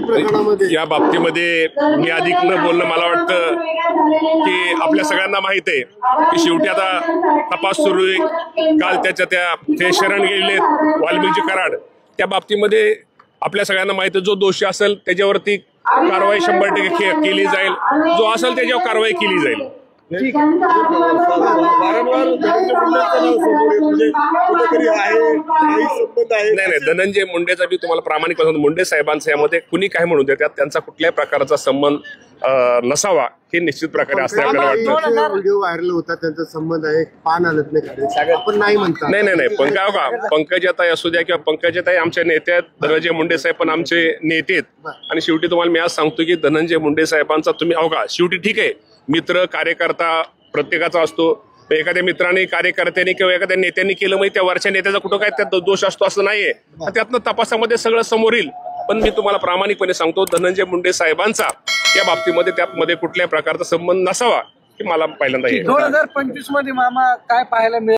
प्रकरणामध्ये या बाबतीमध्ये मी अधिक न बोलणं मला वाटतं की आपल्या सगळ्यांना माहित आहे की शेवटी आता तपास सुरू आहे। काल ते शरण गेलेले वाल्मिकी कराड त्या बाबतीमध्ये आपल्या सगळ्यांना माहित आहे जो दोषी असेल त्याच्यावरती कारवाई 100% केली जाईल, जो असेल त्याच्यावर कारवाई केली जाईल। नाही, धनंजय मुंडेचा बी तुम्हाला प्रामाणिकपणे मुंडे साहेबांचा यामध्ये कुणी काय म्हणू देतात, त्यांचा कुठल्याही प्रकारचा संबंध नसावा हे निश्चित प्रकारे असते आपल्याला वाटतं। व्हिडिओ व्हायरल होता त्यांचा संबंध आहे, पान आलत नाही आपण नाही म्हणता। नाही पंकजाताई असू द्या किंवा पंकजाताई आमच्या नेते आहेत, धनंजय मुंडे साहेब पण आमचे नेते आहेत। आणि शेवटी तुम्हाला मी आज सांगतो की धनंजय मुंडे साहेबांचा तुम्ही अवघा शेवटी ठीक आहे, मित्र कार्यकर्ता प्रत्येकाचा असतो, एखाद्या मित्राने कार्यकर्त्यांनी किंवा एखाद्या नेत्यांनी केलं म्हणजे त्या वरच्या नेत्याचा कुठं काय त्यात दोष असतो असं नाहीये, त्यातनं तपासामध्ये सगळं समोर येईल। पण मी तुम्हाला प्रामाणिकपणे सांगतो धनंजय मुंडे साहेबांचा या बाबतीमध्ये त्यामध्ये कुठल्याही प्रकारचा संबंध नसावा की मला पहिल्यांदा 2025 मध्ये मामा काय पाहायला मिळेल?